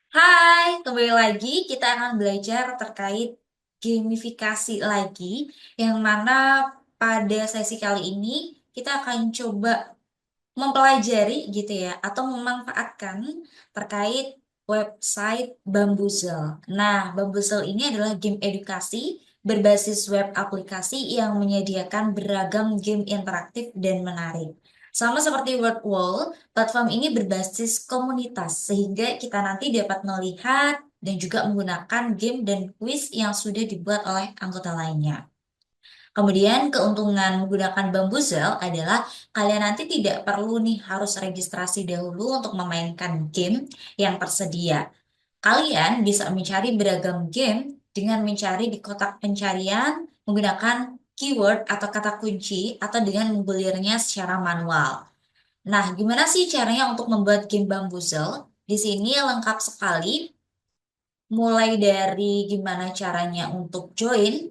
Hai, kembali lagi kita akan belajar terkait gamifikasi lagi, yang mana pada sesi kali ini kita akan coba mempelajari gitu ya, atau memanfaatkan terkait website Bamboozle. Nah, Bamboozle ini adalah game edukasi berbasis web aplikasi yang menyediakan beragam game interaktif dan menarik. Sama seperti WordWall, platform ini berbasis komunitas sehingga kita nanti dapat melihat dan juga menggunakan game dan quiz yang sudah dibuat oleh anggota lainnya. Kemudian keuntungan menggunakan Bamboozle adalah kalian nanti tidak perlu nih harus registrasi dahulu untuk memainkan game yang tersedia. Kalian bisa mencari beragam game dengan mencari di kotak pencarian menggunakan keyword atau kata kunci atau dengan menggulirnya secara manual. Nah, gimana sih caranya untuk membuat game Bamboozle? Di sini lengkap sekali, mulai dari gimana caranya untuk join,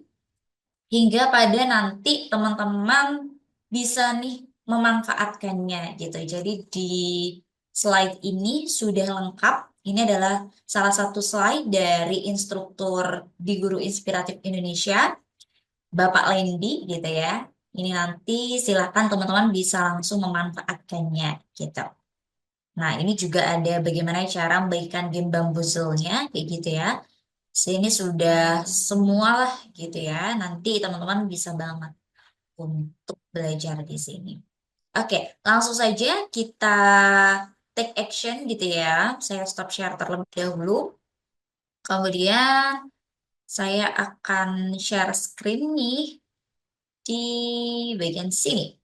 hingga pada nanti teman-teman bisa nih memanfaatkannya gitu. Jadi di slide ini sudah lengkap. Ini adalah salah satu slide dari instruktur di Guru Inspiratif Indonesia, Bapak Lendi gitu ya. Ini nanti silakan teman-teman bisa langsung memanfaatkannya gitu. Nah, ini juga ada bagaimana cara membagikan game Bamboozle-nya kayak gitu ya. Sini sudah semua lah gitu ya. Nanti teman-teman bisa banget untuk belajar di sini. Oke, langsung saja kita take action gitu ya. Saya stop share terlebih dahulu. Kemudian saya akan share screen nih di bagian sini.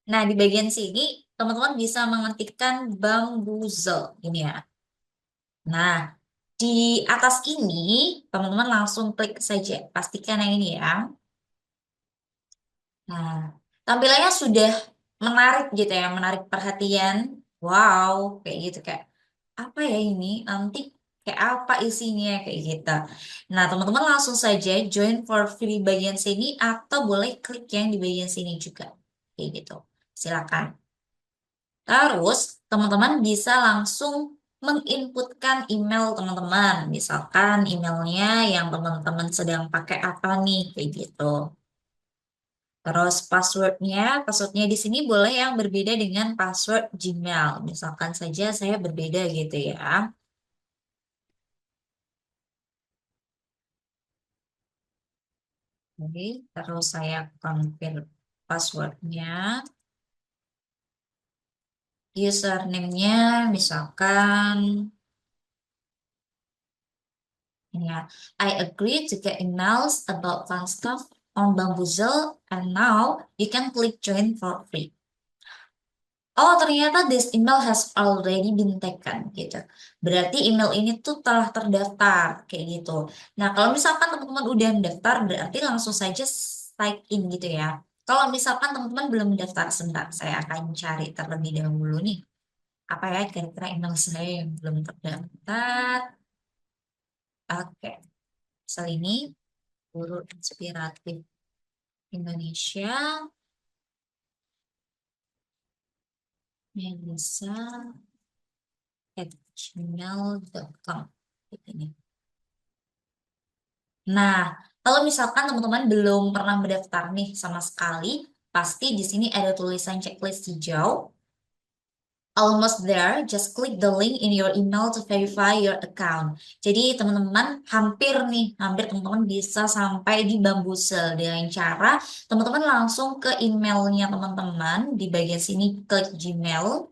Nah, di bagian sini teman-teman bisa mengetikkan Bamboozle ini ya. Nah, di atas ini teman-teman langsung klik saja. Pastikan yang ini ya. Nah, tampilannya sudah menarik gitu ya, menarik perhatian. Wow, kayak gitu kayak apa ya ini? Nanti kayak apa isinya kayak gitu. Nah, teman-teman langsung saja join for free bagian sini atau boleh klik yang di bagian sini juga. Kayak gitu. Silakan. Terus, teman-teman bisa langsung menginputkan email teman-teman. Misalkan emailnya yang teman-teman sedang pakai apa nih, kayak gitu. Terus passwordnya di sini boleh yang berbeda dengan password Gmail. Misalkan saja saya berbeda gitu ya. Oke, terus saya confirm passwordnya. Username-nya misalkan ini ya. I agree to get emails about fun stuff on Bamboozle and now you can click join for free. Oh, ternyata this email has already been taken gitu. Berarti email ini tuh telah terdaftar kayak gitu. Nah, kalau misalkan teman-teman udah mendaftar, berarti langsung saja sign in gitu ya. Kalau misalkan teman-teman belum mendaftar, sebentar, saya akan cari terlebih dahulu nih. Apa ya kira-kira email saya yang belum terdaftar? Oke, misal ini Guru Inspiratif Indonesia, melisa@gmail.com. Ini. Nah, kalau misalkan teman-teman belum pernah mendaftar nih sama sekali, pasti di sini ada tulisan checklist hijau. Almost there, just click the link in your email to verify your account. Jadi teman-teman hampir teman-teman bisa sampai di Bamboozle dengan cara teman-teman langsung ke emailnya teman-teman di bagian sini klik Gmail.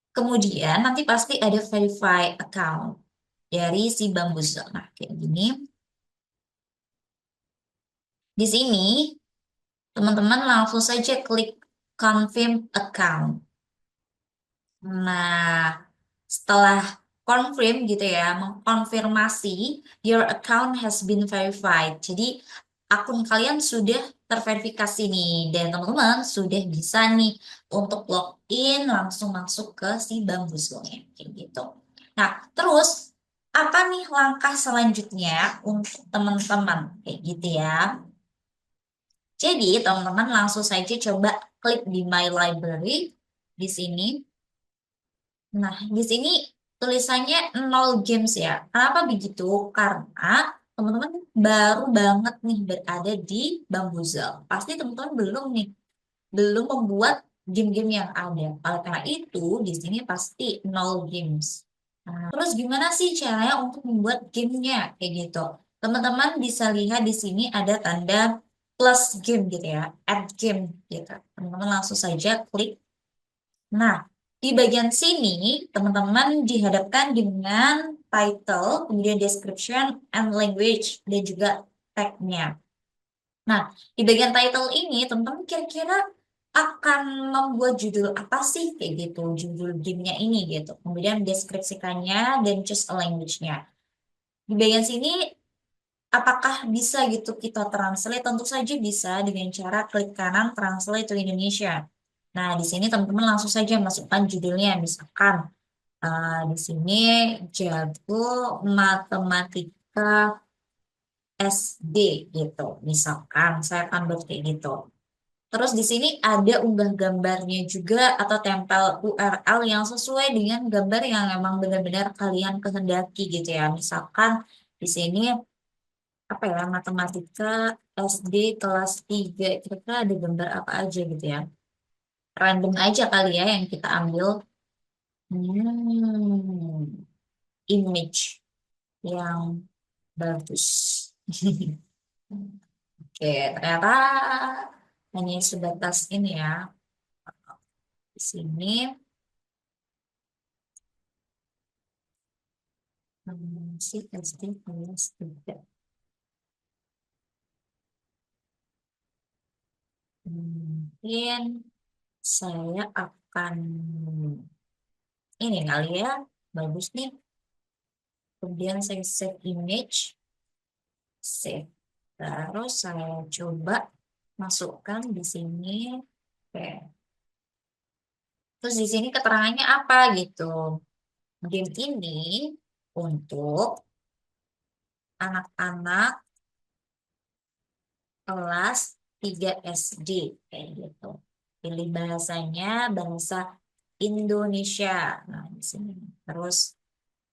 Kemudian nanti pasti ada verify account dari si Bamboozle. Nah, kayak gini. Di sini teman-teman langsung saja klik confirm account. Nah, setelah confirm gitu ya, mengkonfirmasi your account has been verified. Jadi akun kalian sudah terverifikasi nih dan teman-teman sudah bisa nih untuk login langsung masuk ke si Bamboozle-nya kayak gitu. Nah, terus apa nih langkah selanjutnya untuk teman-teman kayak gitu ya? Jadi, teman-teman langsung saja coba klik di My Library di sini. Nah, di sini tulisannya 0 games ya. Kenapa begitu? Karena teman-teman baru banget nih berada di Bambuzel. Pasti teman-teman belum nih, belum membuat game-game yang ada. Oleh karena itu, di sini pasti 0 games. Nah, terus gimana sih caranya untuk membuat gamenya? Kayak gitu. Teman-teman bisa lihat di sini ada tanda plus game gitu ya, add game gitu. Teman-teman langsung saja klik. Nah, di bagian sini teman-teman dihadapkan dengan title, kemudian description and language, dan juga tag-nya. Nah, di bagian title ini teman-teman kira-kira akan membuat judul apa sih kayak gitu, judul gamenya ini gitu. Kemudian deskripsikannya dan choose a language-nya. Di bagian sini apakah bisa gitu kita translate? Tentu saja bisa dengan cara klik kanan translate to Indonesia. Nah, di sini teman-teman langsung saja masukkan judulnya, misalkan di sini jago matematika SD gitu. Misalkan saya akan buat kayak gitu. Terus di sini ada unggah gambarnya juga atau tempel URL yang sesuai dengan gambar yang memang benar-benar kalian kehendaki gitu ya. Misalkan di sini apa ya, matematika SD kelas 3 kira-kira ada gambar apa aja gitu ya. Random aja kali ya yang kita ambil. Image yang bagus. Oke, ternyata hanya sebatas ini ya. Di sini si SD kelas 3. Mungkin saya akan ini kali ya. Bagus nih. Kemudian saya save image. Save. Terus saya coba masukkan di sini. Oke. Terus di sini keterangannya apa gitu. Game ini untuk anak-anak kelas 3 SD kayak gitu. Pilih bahasanya bahasa Indonesia. Nah, di sini. Terus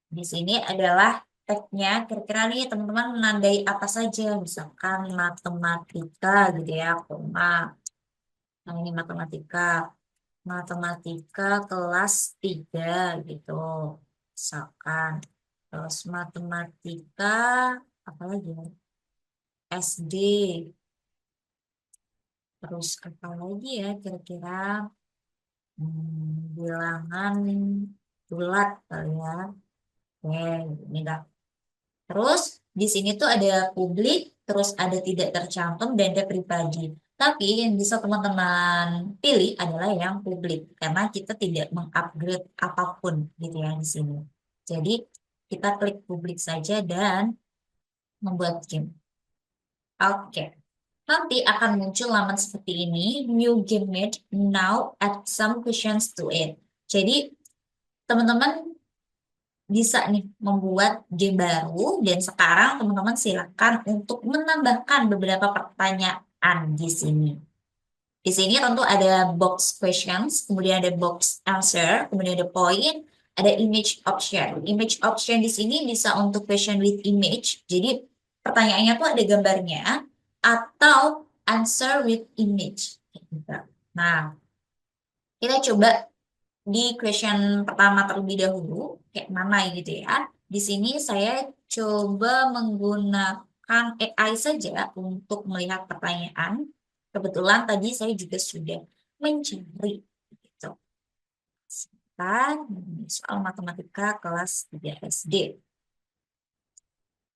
di sini adalah tagnya. Kira-kira nih teman-teman menandai apa saja, misalkan matematika gitu ya, koma. Nah, ini matematika. Matematika kelas 3 gitu. Misalkan. Terus matematika apa lagi ya? SD. Terus apa lagi ya kira-kira. Bilangan bulat kali ya. Oke, ini dah. Terus di sini tuh ada publik, terus ada tidak tercantum dan ada pribadi. Tapi yang bisa teman-teman pilih adalah yang publik karena kita tidak mengupgrade apapun gitu ya di sini. Jadi kita klik publik saja dan membuat game. Oke. Nanti akan muncul laman seperti ini, new game made, now add some questions to it. Jadi teman-teman bisa nih membuat game baru dan sekarang teman-teman silakan untuk menambahkan beberapa pertanyaan di sini. Di sini tentu ada box questions, kemudian ada box answer, kemudian ada point, ada image option. Image option di sini bisa untuk question with image. Jadi pertanyaannya tuh ada gambarnya atau answer with image. Nah, kita coba di question pertama terlebih dahulu, kayak mana gitu ya. Di sini saya coba menggunakan AI saja untuk melihat pertanyaan. Kebetulan tadi saya juga sudah mencari gitu. Sebentar, soal matematika kelas 3 SD.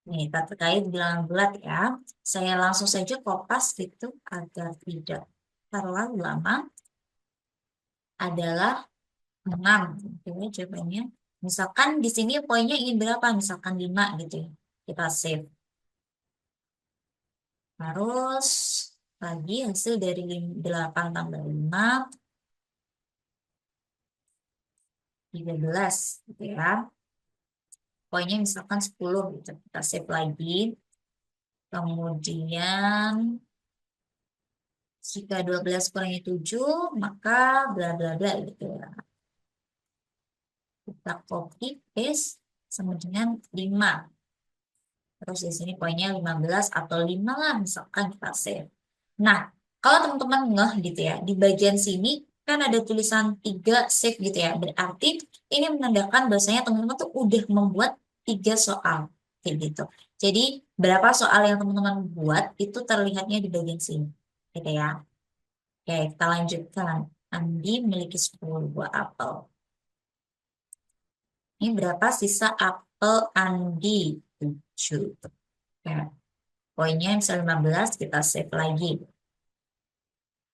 Nih, terkait bilangan bulat ya. Saya langsung saja kopas gitu agar tidak terlalu lama. Adalah 6. Oke, jawabannya. Misalkan di sini poinnya ingin berapa? Misalkan 5 gitu ya. Kita save. Terus lagi hasil dari 8 tambah 5, 13 gitu ya. Poinnya misalkan 10 gitu. Kita save lagi. Kemudian jika 12 kurangi 7, maka bla bla bla gitu ya. Kita copy paste sama dengan 5. Terus di sini poinnya 15 atau 5 lah misalkan kita save. Nah, kalau teman-teman ngeh gitu ya, di bagian sini kan ada tulisan 3 save gitu ya. Berarti ini menandakan bahwasanya teman-teman tuh udah membuat 3 soal kayak gitu. Jadi berapa soal yang teman-teman buat itu terlihatnya di bagian sini. Gitu ya. Oke, kita lanjutkan. Andi memiliki 10 buah apel. Ini berapa sisa apel Andi? 7. Ya, poinnya misal 15 kita save lagi.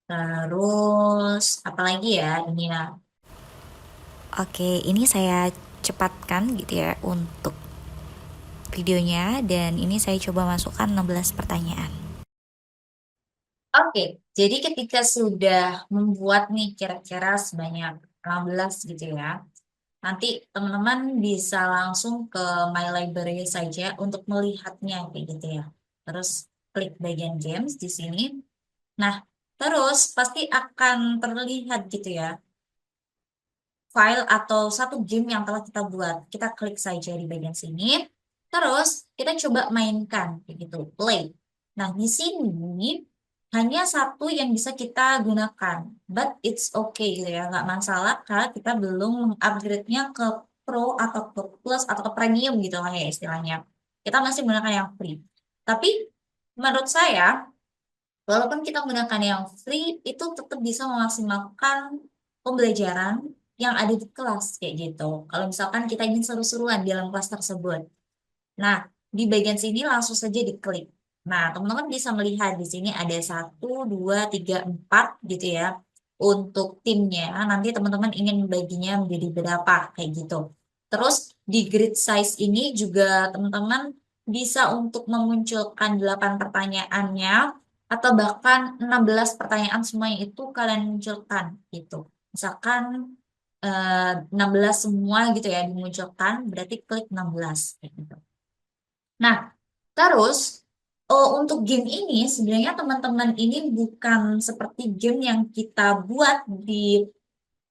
Terus apa lagi ya ini nah. Oke, ini saya cepatkan gitu ya untuk videonya dan ini saya coba masukkan 16 pertanyaan. Oke, jadi ketika sudah membuat nih kira-kira sebanyak 15 gitu ya. Nanti teman-teman bisa langsung ke My Library saja untuk melihatnya kayak gitu ya. Terus klik bagian games di sini. Nah, terus pasti akan terlihat gitu ya file atau satu game yang telah kita buat. Kita klik saja di bagian sini. Terus kita coba mainkan, kayak gitu, play. Nah, di sini hanya satu yang bisa kita gunakan, but it's okay gitu ya, nggak masalah kalau kita belum mengupgrade-nya ke Pro atau ke Plus atau ke Premium gitu lah ya istilahnya. Kita masih menggunakan yang free. Tapi menurut saya walaupun kita menggunakan yang free, itu tetap bisa memaksimalkan pembelajaran yang ada di kelas kayak gitu. Kalau misalkan kita ingin seru-seruan di dalam kelas tersebut. Nah, di bagian sini langsung saja diklik. Nah, teman-teman bisa melihat di sini ada 1, 2, 3, 4 gitu ya. Untuk timnya, nanti teman-teman ingin membaginya menjadi berapa kayak gitu. Terus di grid size ini juga teman-teman bisa untuk memunculkan 8 pertanyaannya atau bahkan 16 pertanyaan semuanya itu kalian munculkan gitu. Misalkan 16 semua gitu ya dimunculkan, berarti klik 16 kayak gitu. Nah, terus untuk game ini sebenarnya teman-teman ini bukan seperti game yang kita buat di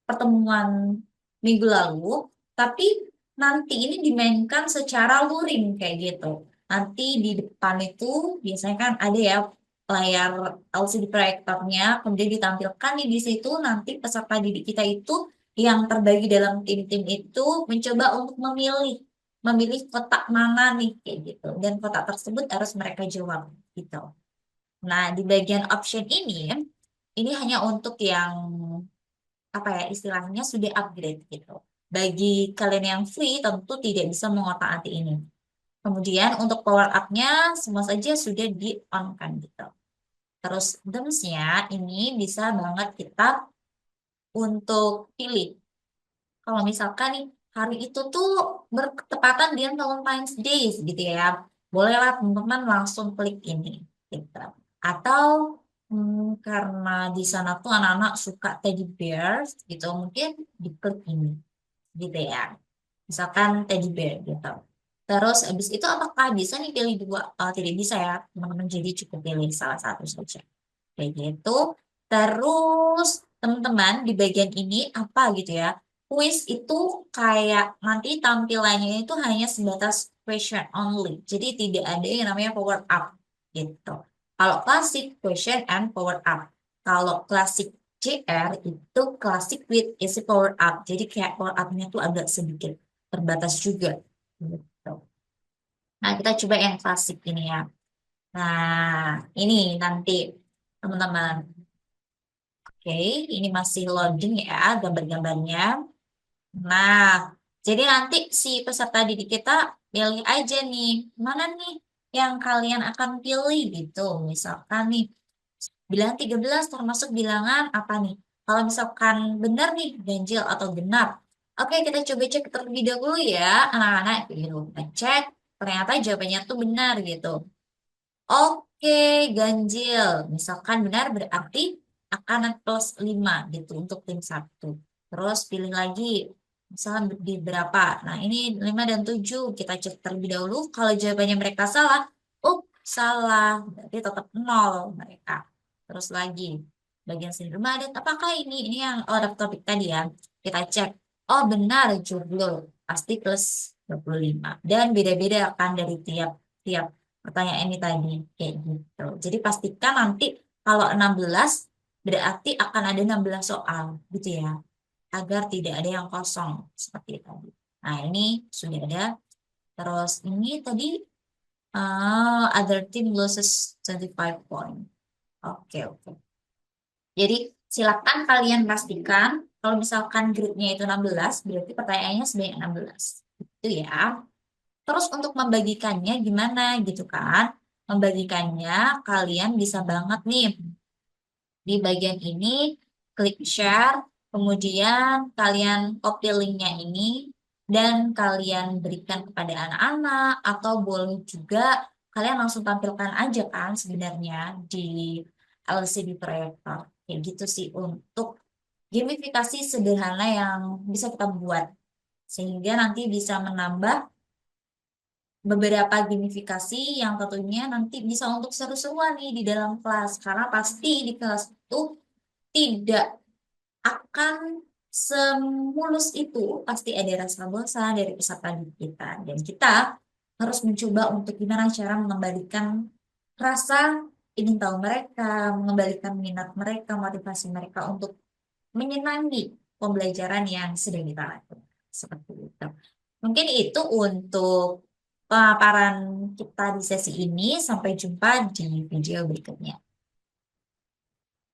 pertemuan minggu lalu, tapi nanti ini dimainkan secara luring kayak gitu. Nanti di depan itu biasanya kan ada ya layar LCD proyektornya, kemudian ditampilkan nih di situ nanti peserta didik kita itu yang terbagi dalam tim-tim itu mencoba untuk memilih kotak mana nih kayak gitu. Dan kotak tersebut harus mereka jawab gitu. Nah, di bagian option ini hanya untuk yang apa ya istilahnya sudah upgrade gitu. Bagi kalian yang free tentu tidak bisa mengotak-atik ini. Kemudian untuk power up-nya semua saja sudah di on kan gitu. Terus gems-nya ini bisa banget kita untuk pilih. Kalau misalkan nih hari itu tuh bertepatan dengan Valentine's Days gitu ya. Bolehlah teman-teman langsung klik ini gitu. Atau karena di sana tuh anak-anak suka teddy bears gitu, mungkin diklik ini gitu ya. Misalkan teddy bear gitu. Terus habis itu apakah bisa nih pilih dua? Tidak bisa ya, teman-teman. Jadi cukup pilih salah satu saja. Kayak gitu. Terus teman-teman di bagian ini apa gitu ya? Quiz itu kayak nanti tampilannya itu hanya sebatas question only. Jadi tidak ada yang namanya power up gitu. Kalau klasik question and power up. Kalau klasik JR itu klasik with isi power up. Jadi kayak power up-nya tuh agak sedikit terbatas juga. Gitu. Nah, kita coba yang klasik ini ya. Nah, ini nanti teman-teman. Oke, ini masih loading ya gambar-gambarnya. Nah, jadi nanti si peserta didik kita pilih aja nih, mana nih yang kalian akan pilih gitu. Misalkan nih, bilangan 13 termasuk bilangan apa nih? Kalau misalkan benar nih, ganjil atau genap. Oke, kita coba cek terlebih dahulu ya, anak-anak. Gitu. Kita cek, ternyata jawabannya tuh benar gitu. Oke, ganjil. Misalkan benar berarti akan plus 5 gitu untuk tim satu. Terus pilih lagi, misalkan di berapa. Nah, ini 5 dan 7 kita cek terlebih dahulu. Kalau jawabannya mereka salah, salah. Berarti tetap 0 mereka. Terus lagi, bagian sini rumah ada apakah ini? Ini yang out of topic tadi ya. Kita cek. Oh benar, jumlah pasti plus 25. Dan beda-beda kan dari tiap pertanyaan ini tadi. Kayak gitu. Jadi pastikan nanti kalau 16 berarti akan ada 16 soal gitu ya. Agar tidak ada yang kosong seperti tadi. Nah ini sudah ada. Terus ini tadi other team loses 25 point. Oke, oke. Jadi silakan kalian pastikan kalau misalkan grade-nya itu 16, berarti pertanyaannya sebanyak 16. Itu ya. Terus untuk membagikannya gimana gitu kan? Membagikannya kalian bisa banget nih di bagian ini klik share, kemudian kalian copy linknya ini dan kalian berikan kepada anak-anak atau boleh juga kalian langsung tampilkan aja kan sebenarnya di LCD proyektor. Kayak gitu sih untuk gamifikasi sederhana yang bisa kita buat sehingga nanti bisa menambah beberapa gamifikasi yang tentunya nanti bisa untuk seru-seruan nih di dalam kelas karena pasti di kelas itu tidak akan semulus itu, pasti ada rasa bosan dari peserta didik kita dan kita harus mencoba untuk gimana cara mengembalikan rasa ingin tahu mereka, mengembalikan minat mereka, motivasi mereka untuk menyenangi pembelajaran yang sedang kita lakukan. Seperti itu. Mungkin itu untuk pemaparan kita di sesi ini. Sampai jumpa di video berikutnya.